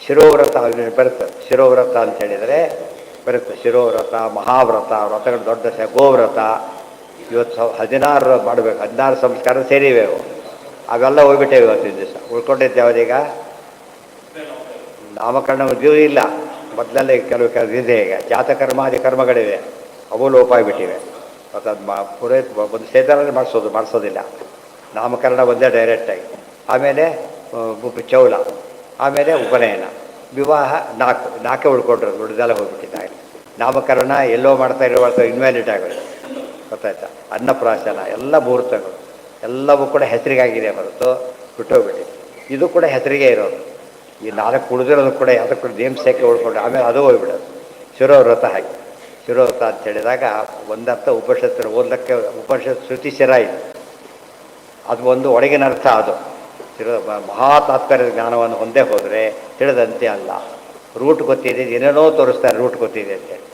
ಶಿರೋವ್ರತ ಬರುತ್ತೆ. ಶಿರೋವ್ರತ ಅಂತ ಹೇಳಿದರೆ ಬರುತ್ತೆ. ಶಿರೋವ್ರತ, ಮಹಾವ್ರತ, ವ್ರತಗಳು ದೊಡ್ಡ ಗೋವ್ರತ. ಇವತ್ತು 16 ಮಾಡಬೇಕು, 16 ಸಂಸ್ಕಾರ ಸೇರಿವೆ ಅವು. ಅವೆಲ್ಲ ಹೋಗ್ಬಿಟ್ಟೇವೆ ಇವತ್ತಿನ ದಿವಸ. ಉಳ್ಕೊಂಡಿದ್ದೆ ಅವರೀಗ ನಾಮಕರಣ ಉದ್ಯೋಗ ಇಲ್ಲ. ಮೊದಲಲ್ಲೇ ಕೆಲವು ಇದೆ. ಈಗ ಜಾತಕರ್ಮಾದಿ ಕರ್ಮಗಳಿವೆ, ಅವು ಲೋಪ ಆಗಿಬಿಟ್ಟಿವೆ. ಮತ್ತು ಅದು ಪುರೋಹಿತ ಒಂದು ಸೇತನಲ್ಲಿ ಮಾಡಿಸೋದಿಲ್ಲ. ನಾಮಕರಣ ಒಂದೇ ಡೈರೆಕ್ಟಾಗಿ. ಆಮೇಲೆ ಚೌಲ, ಆಮೇಲೆ ಉಪನಯನ, ವಿವಾಹ ನಾಲ್ಕೇ ಉಳ್ಕೊಂಡ್ರು. ಉಳಿದೆಲ್ಲ ಹೋಗ್ಬಿಟ್ಟಿದ್ದಾರೆ. ನಾಮಕರಣ ಎಲ್ಲೋ ಮಾಡ್ತಾ ಇನ್ವ್ಯಾಲಿಡ್ ಆಗೋದು. ಗೊತ್ತಾಯ್ತಾ? ಅನ್ನಪ್ರಾಶನ ಎಲ್ಲ ಮುಹೂರ್ತಗಳು ಎಲ್ಲವೂ ಕೂಡ ಹೆಸರಿಗಾಗಿದೆ ಹೊರತು ಬಿಟ್ಟೋಗ್ಬಿಟ್ಟಿದೆ. ಇದು ಕೂಡ ಹೆಸರಿಗೆ ಇರೋದು. ಈ 4 ಉಳಿದಿರೋದು ಕೂಡ ಅದಕ್ಕೆ ನೇಮ್ ಸೇಕೆ ಉಳ್ಕೊಂಡು ಆಮೇಲೆ ಅದು ಹೋಗ್ಬಿಡೋದು. ಶಿರೋವ್ರತ ಹಾಕಿ ಶಿರೋವ್ರತ ಅಂತ ಹೇಳಿದಾಗ ಒಂದರ್ಥ ಉಪನಿಷತ್ತು ಓದಲಿಕ್ಕೆ ಉಪನಿಷತ್ ಶ್ರುತಿ ಶಿರ ಇದೆ. ಅದು ಒಂದು ಒಳಗಿನ ಅರ್ಥ. ಅದು ಮಹಾ ತಾತ್ಪರ್ಯದ ಜ್ಞಾನವನ್ನು ಹೊಂದೇ ಹೋದರೆ ತಿಳಿದಂತೆ ಅಲ್ಲ. ರೂಟ್ ಗೊತ್ತಿದೆ, ಏನೇನೋ ತೋರಿಸ್ತಾರೆ ರೂಟ್ ಗೊತ್ತಿದೆ ಅಂತೇಳಿ.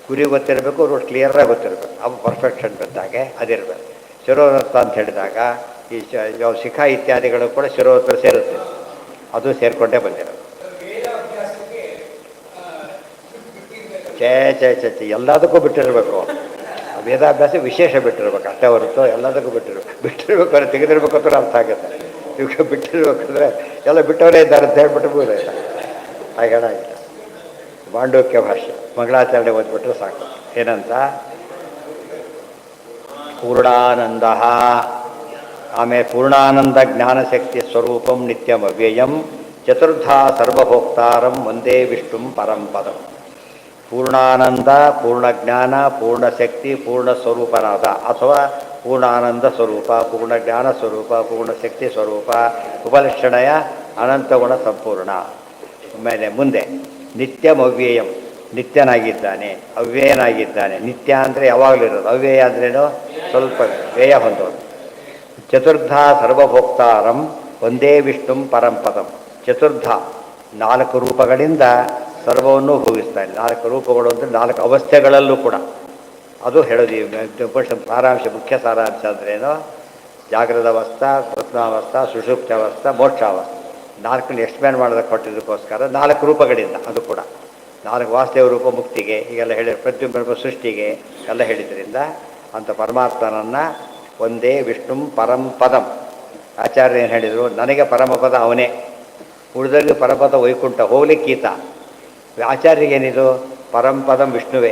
ಗುರಿ ಗೊತ್ತಿರಬೇಕು, ರೂಟ್ ಕ್ಲಿಯರಾಗಿ ಗೊತ್ತಿರಬೇಕು. ಅವು ಪರ್ಫೆಕ್ಷನ್ ಬಂದಾಗೆ ಅದಿರಬೇಕು. ಶಿರೋವ್ರತ ಅಂತ ಹೇಳಿದಾಗ ಈ ಯಾವ ಶಿಖಾ ಇತ್ಯಾದಿಗಳು ಕೂಡ ಶಿರೋವ್ರತ ಸೇರುತ್ತೆ. ಅದು ಸೇರಿಕೊಂಡೇ ಬಂದಿರೋದು. ಚೇ ಎಲ್ಲದಕ್ಕೂ ಬಿಟ್ಟಿರಬೇಕು. ವೇದಾಭ್ಯಾಸ ವಿಶೇಷ ಬಿಟ್ಟಿರ್ಬೇಕು ಅಷ್ಟೇ ಹೊರತು ಎಲ್ಲದಕ್ಕೂ ಬಿಟ್ಟಿರ್ಬೇಕು ಅಂದರೆ ತೆಗೆದಿರ್ಬೇಕು ಅಂತ ಅರ್ಥ ಆಗುತ್ತೆ. ಇವಾಗ ಬಿಟ್ಟಿರ್ಬೇಕಂದ್ರೆ ಎಲ್ಲ ಬಿಟ್ಟವರೇ ಇದ್ದಾರೆ ಅಂತ ಹೇಳ್ಬಿಟ್ಟು ಬೋದಾಯ್ತಾ? ಹಾಗೇನಾಗಿಲ್ಲ. ಮಾಂಡವ್ಯ ಭಾಷೆ ಮಂಗಳಾಚರಣೆ ಓದ್ಬಿಟ್ರೆ ಸಾಕು. ಏನಂತ ಪೂರ್ಣಾನಂದ, ಆಮೇಲೆ ಪೂರ್ಣಾನಂದ ಜ್ಞಾನಶಕ್ತಿ ಸ್ವರೂಪಂ ನಿತ್ಯಂ ಅವ್ಯಯಂ ಚತುರ್ಧಾ ಸರ್ವಭೋಕ್ತಾರಂ ವಂದೇ ವಿಷ್ಣುಂ ಪರಂಪದಂ. ಪೂರ್ಣಾನಂದ, ಪೂರ್ಣಜ್ಞಾನ, ಪೂರ್ಣಶಕ್ತಿ, ಪೂರ್ಣ ಸ್ವರೂಪನಾದ ಅಥವಾ ಪೂರ್ಣಾನಂದ ಸ್ವರೂಪ, ಪೂರ್ಣ ಜ್ಞಾನ ಸ್ವರೂಪ, ಪೂರ್ಣ ಶಕ್ತಿ ಸ್ವರೂಪ, ಉಪಲಕ್ಷಣಯ ಅನಂತಗುಣ ಸಂಪೂರ್ಣ. ಆಮೇಲೆ ಮುಂದೆ ನಿತ್ಯಂ ಅವ್ಯಯಂ, ನಿತ್ಯನಾಗಿದ್ದಾನೆ, ಅವ್ಯಯನಾಗಿದ್ದಾನೆ. ನಿತ್ಯ ಅಂದರೆ ಯಾವಾಗಲೂ ಇರೋದು, ಅವ್ಯಯ ಅಂದ್ರೇನು ಸ್ವಲ್ಪ ವ್ಯಯ ಹೊಂದೋದು. ಚತುರ್ಧ ಸರ್ವಭೋಕ್ತಾರಂ ಒಂದೇ ವಿಷ್ಣುಂ ಪರಂಪದಂ. ಚತುರ್ಧ 4 ರೂಪಗಳಿಂದ ಸರ್ವವನ್ನು ಭೋಗಿಸ್ತಾನೆ. 4 ರೂಪಗಳು ಅಂದರೆ 4 ಅವಸ್ಥೆಗಳಲ್ಲೂ ಕೂಡ ಅದು ಹೇಳೋದು. ಸಾರಾಂಶ, ಮುಖ್ಯ ಸಾರಾಂಶ ಅಂದ್ರೇನು? ಜಾಗೃತ ಅವಸ್ಥಾ, ಸ್ವಪ್ನಾವಸ್ಥಾ, ಸುಷುಪ್ತಾವಸ್ಥಾ, ಮೋಕ್ಷಾವಸ್ಥೆ. 4 ಎಕ್ಸ್ಪ್ಲೇನ್ ಮಾಡೋದಕ್ಕೆ ಕೊಟ್ಟಿದ್ದಕ್ಕೋಸ್ಕರ 4 ರೂಪಗಳಿಂದ ಅದು ಕೂಡ 4 ವಾಸುದೇವ ರೂಪ ಮುಕ್ತಿಗೆ ಹೀಗೆಲ್ಲ ಹೇಳಿ, ಪ್ರತಿಯೊಬ್ಬ ಸೃಷ್ಟಿಗೆ ಎಲ್ಲ ಹೇಳಿದ್ರಿಂದ ಅಂಥ ಪರಮಾತ್ಮನನ್ನು ಒಂದೇ ವಿಷ್ಣುಂ ಪರಂಪದಂ. ಆಚಾರ್ಯ ಏನು ಹೇಳಿದರು? ನನಗೆ ಪರಮಪದ ಅವನೇ, ಉಳಿದವರಿಗೆ ಪರಪದ ವೈಕುಂಠ ಹೋಗ್ಲಿಕ್ಕೀತ. ಆಚಾರ್ಯಗೇನಿದು? ಪರಂಪದಂ ವಿಷ್ಣುವೇ.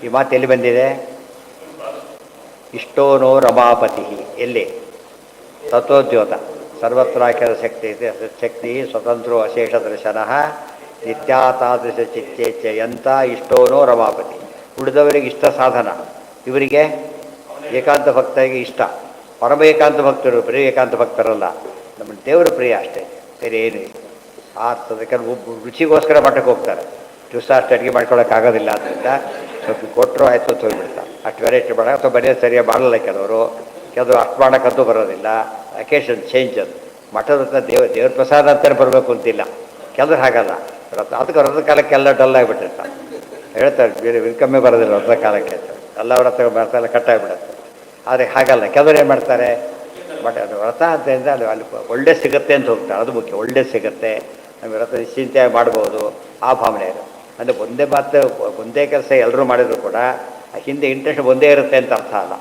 ಈ ಮಾತು ಎಲ್ಲಿ ಬಂದಿದೆ? ಇಷ್ಟೋನೋ ರಮಾಪತಿ. ಎಲ್ಲಿ? ತತ್ವೋದ್ಯೋತ. ಸರ್ವತ್ರಾಖ್ಯದ ಶಕ್ತಿ ಇದೆ. ಶಕ್ತಿ ಸ್ವತಂತ್ರೋ ಅಶೇಷ ದರ್ಶನ ನಿತ್ಯಾತಾದೃಶ ಚಿತ್ತೇಚ್ಛೆಯಂತ ಇಷ್ಟೋನೋ ರಮಾಪತಿ. ಉಳಿದವರಿಗೆ ಇಷ್ಟ ಸಾಧನ, ಇವರಿಗೆ ಏಕಾಂತ ಭಕ್ತರಿಗೆ ಇಷ್ಟ. ಪರಮ ಏಕಾಂತ ಭಕ್ತರು, ಬರೀ ಏಕಾಂತ ಭಕ್ತರಲ್ಲ, ನಮ್ಮ ದೇವರ ಪ್ರಿಯ ಅಷ್ಟೇ, ಬೇರೆ ಏನು ಇಲ್ಲ. ಆ ಅರ್ಥದಕ್ಕೆ ರುಚಿಗೋಸ್ಕರ ಮಠಕ್ಕೆ ಹೋಗ್ತಾರೆ. ದಿವಸ ಅಷ್ಟು ಅಡುಗೆ ಮಾಡ್ಕೊಳ್ಳೋಕ್ಕಾಗೋದಿಲ್ಲ. ಆದ್ದರಿಂದ ಸ್ವಲ್ಪ ಕೊಟ್ಟರು ಆಯಿತು ಅಂತ ಹೋಗ್ಬಿಡ್ತಾರೆ. ಅಷ್ಟು ವೆರೈಟಿ ಮಾಡೋಕೆ ಅಥವಾ ಬರೆಯೋದು ಸರಿಯಾಗಿ ಮಾಡಲ್ಲ ಕೆಲವರು ಅಷ್ಟು ಮಾಡೋಕ್ಕಂತೂ ಬರೋದಿಲ್ಲ. Occasion change. ಅದು ಮಠದ ಹತ್ರ ದೇವ್ರ ಪ್ರಸಾದ ಅಂತಲೇ ಬರಬೇಕು ಅಂತಿಲ್ಲ. ಕೆಲವ್ರು ಹಾಗಲ್ಲ. ಅದಕ್ಕೆ ವ್ರತದ ಕಾಲಕ್ಕೆಲ್ಲ ಡಲ್ ಆಗಿಬಿಟ್ಟಿರ್ತಾರೆ. ಹೇಳ್ತಾರೆ ಬೇರೆ ಕಮ್ಮಿ ಬರೋದಿಲ್ಲ ವ್ರತದ ಕಾಲಕ್ಕೆ, ಎಲ್ಲ ವ್ರತ ಮಾಡ್ತಾರೆ ಕಟ್ಟಾಗಿಬಿಡುತ್ತೆ. ಆದರೆ ಹಾಗಲ್ಲ, ಕೆಲವರು ಏನು ಮಾಡ್ತಾರೆ, ಬಟ್ ಅದು ವ್ರತ ಅಂತಂದರೆ ಅಲ್ಲಿ ಒಳ್ಳೆ ಸಿಗುತ್ತೆ ಅಂತ ಹೋಗ್ತಾರೆ. ಅದು ಮುಖ್ಯ, ಒಳ್ಳೆ ಸಿಗುತ್ತೆ, ನಮಗೆ ವ್ರತ ನಿಶ್ಚಿಂತೆಯಾಗಿ ಮಾಡ್ಬೋದು, ಆ ಭಾವನೆ ಇದೆ. ಅಂದರೆ ಒಂದೇ ಕೆಲಸ ಎಲ್ಲರೂ ಮಾಡಿದರೂ ಕೂಡ ಹಿಂದೆ ಇಂಟ್ರೆಸ್ಟ್ ಒಂದೇ ಇರುತ್ತೆ ಅಂತ ಅರ್ಥ ಅಲ್ಲ.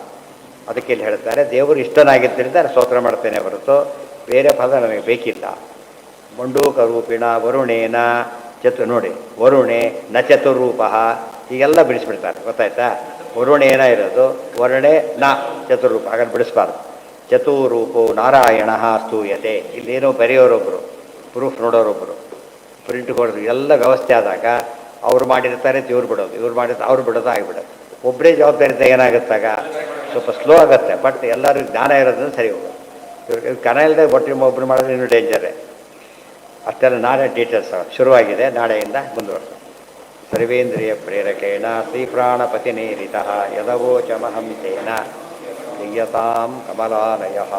ಅದಕ್ಕೆ ಇಲ್ಲಿ ಹೇಳ್ತಾರೆ, ದೇವರು ಇಷ್ಟನಾಗಿದ್ದರಿಂದ ಸ್ತೋತ್ರ ಮಾಡ್ತೇನೆ ಹೊರತು ಬೇರೆ ಪದ ನನಗೆ ಬೇಕಿಲ್ಲ. ಮಂಡೂಕ ರೂಪಿಣ ವರುಣೇನ ನೋಡಿ, ವರುಣೆ ನ ಚತುರ್ರೂಪ ಹೀಗೆಲ್ಲ ಬಿಡಿಸ್ಬಿಡ್ತಾರೆ. ಗೊತ್ತಾಯ್ತಾ? ವರುಣೇನ ಇರೋದು, ವರುಣೆ ನ ಚತುರ್ರೂಪ, ಹಾಗಾಗಿ ಬಿಡಿಸ್ಬಾರ್ದು. ಚತುರ್ರೂಪೋ ನಾರಾಯಣ ಸ್ತೂಯತೆ. ಇಲ್ಲೇನೋ ಬರೆಯೋರೊಬ್ಬರು, ಪ್ರೂಫ್ ನೋಡೋರೊಬ್ಬರು, ಪ್ರಿಂಟ್ ಕೊಡೋದು ಎಲ್ಲ ವ್ಯವಸ್ಥೆ ಆದಾಗ ಅವ್ರು ಮಾಡಿರ್ತಾರೆ, ಇವ್ರು ಬಿಡೋದು, ಇವ್ರು ಮಾಡಿರ್ತಾರೆ, ಅವ್ರು ಬಿಡೋದು ಆಗಿಬಿಡೋದು. ಒಬ್ಬರೇ ಜವಾಬ್ದಾರಿ ಏನಾಗುತ್ತಾಗ ಸ್ವಲ್ಪ ಸ್ಲೋ ಆಗುತ್ತೆ. ಬಟ್ ಎಲ್ಲರಿಗೂ ಜ್ಞಾನ ಇರೋದನ್ನು ಸರಿ ಹೋಗೋದು. ಇವ್ರಿಗೆ ಕನ ಇಲ್ಲದೆ ಒಬ್ಬರು ಮಾಡೋದು ಇನ್ನೂ ಡೇಂಜರೇ. ಅಷ್ಟೆಲ್ಲ ನಾಳೆ ಡೀಟೇಲ್ಸ್ ಶುರುವಾಗಿದೆ, ನಾಳೆಯಿಂದ ಮುಂದುವರ್ಸ. ಸರ್ವೇಂದ್ರಿಯ ಪ್ರೇರಕೇಣ ಶ್ರೀಪ್ರಾಣಪತಿನೇರಿತಃ ಯದವೋಚಮಹಂ ತೇನ ಕ್ರಿಯತಾಂ ಕಮಲಾಲಯಃ.